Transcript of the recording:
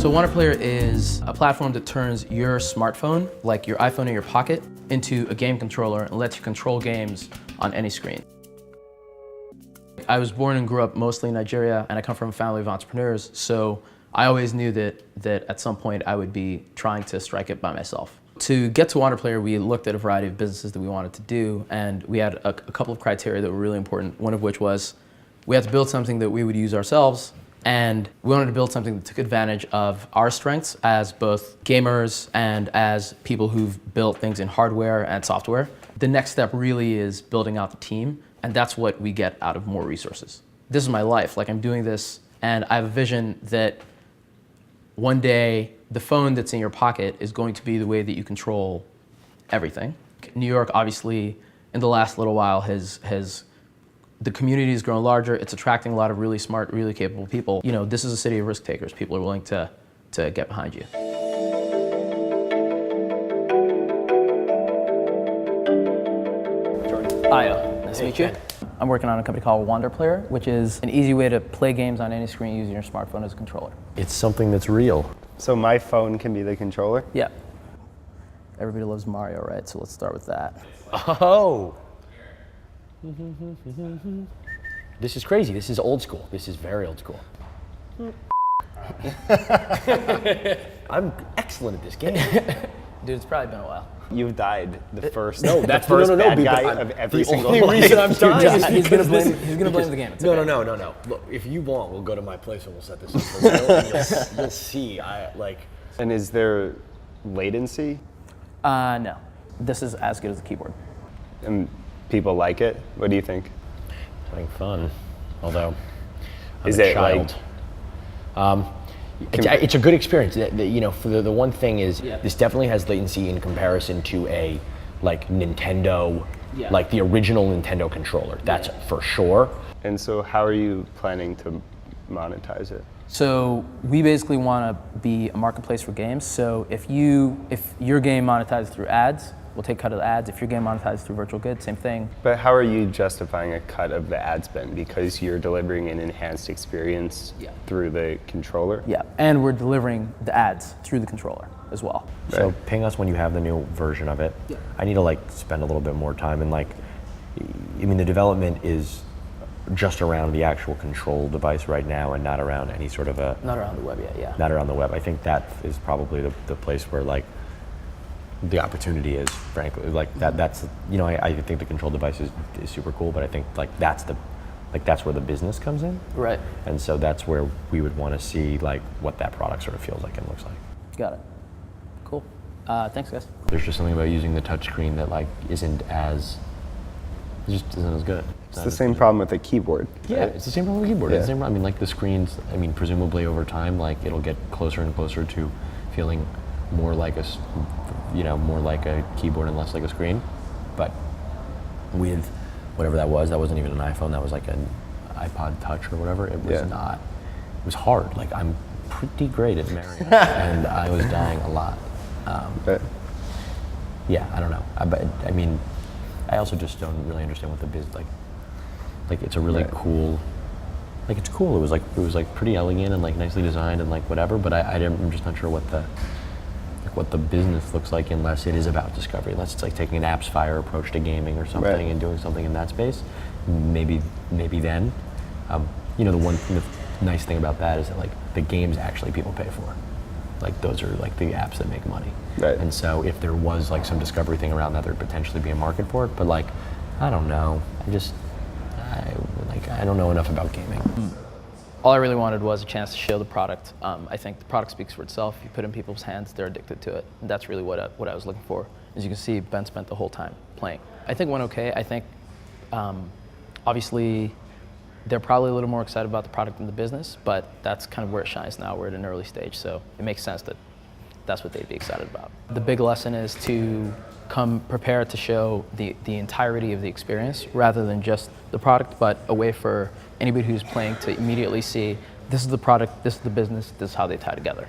So WanderPlayer is a platform that turns your smartphone, like your iPhone in your pocket, into a game controller and lets you control games on any screen. I was born and grew up mostly in Nigeria, and I come from a family of entrepreneurs, so I always knew that at some point I would be trying to strike it by myself. To get to WanderPlayer, we looked at a variety of businesses that we wanted to do, and we had a couple of criteria that were really important, one of which was we had to build something that we would use ourselves, and we wanted to build something that took advantage of our strengths as both gamers and as people who've built things in hardware and software. The next step really is building out the team, and that's what we get out of more resources. This is my life. Like, I'm doing this, and I have a vision that one day the phone that's in your pocket is going to be the way that you control everything. New York, obviously, in the last little while the community has grown larger. It's attracting a lot of really smart, really capable people. You know, this is a city of risk takers. People are willing to get behind you. Hi, nice to meet you. I'm working on a company called WanderPlayer, which is an easy way to play games on any screen using your smartphone as a controller. It's something that's real. So my phone can be the controller? Yeah. Everybody loves Mario, right? So let's start with that. Oh! This is crazy. This is old school. This is very old school. I'm excellent at this game. Dude, it's probably been a while. You've died the first. No, that's the first no, bad guy but of every the single only reason I'm dying is He's because gonna blame the game. It's No, okay. no. Look, if you want, we'll go to my place and we'll set this up for real, and you'll see. And is there latency? No. This is as good as the keyboard. And people like it? What do you think? It's having fun, although I'm Is a it child. It's a good experience. You know, for the one thing is, this definitely has latency in comparison to a Nintendo, like the original Nintendo controller. That's for sure. And so how are you planning to monetize it? So we basically want to be a marketplace for games. So if your game monetizes through ads, we'll take a cut of the ads. If your game monetizes through virtual goods, same thing. But how are you justifying a cut of the ad spend? Because you're delivering an enhanced experience through the controller? Yeah, and we're delivering the ads through the controller as well. So ping us when you have the new version of it. Yeah. I need to spend a little bit more time and I mean, the development is just around the actual control device right now and not around any sort of a... Not around the web yet, yeah. Not around the web. I think that is probably the place where the opportunity is, frankly. That's, you know, I think the control device is super cool, but I think that's where the business comes in. Right. And so that's where we would want to see what that product sort of feels like and looks like. Got it. Cool. Thanks, guys. There's just something about using the touchscreen that it just isn't as good. It's the same problem with the keyboard. Yeah, right? it's the same problem with the keyboard. Yeah. It's the same problem. I mean, the screens, presumably over time, it'll get closer and closer to feeling more like a keyboard and less like a screen. But with whatever that wasn't even an iPhone, that was like an iPod Touch or whatever. It was not, it was hard. I'm pretty great at marrying and I was dying a lot. Yeah, I don't know. But I mean, I also just don't really understand what the biz, it's a really cool, it's cool. It was pretty elegant and nicely designed and whatever, but I'm just not sure what the business looks like unless it is about discovery, unless it's taking an apps fire approach to gaming or something and doing something in that space. Maybe then. You know, the nice thing about that is that the games actually people pay for. Those are the apps that make money. Right. And so if there was some discovery thing around that, there'd potentially be a market for it. But I don't know. I don't know enough about gaming. All I really wanted was a chance to show the product. I think the product speaks for itself. You put it in people's hands, they're addicted to it. And that's really what I was looking for. As you can see, Ben spent the whole time playing. I think it went okay. I think, obviously, they're probably a little more excited about the product than the business, but that's kind of where it shines now. We're at an early stage, so it makes sense that that's what they'd be excited about. The big lesson is to come prepared to show the entirety of the experience rather than just the product, but a way for anybody who's playing to immediately see this is the product, this is the business, this is how they tie together.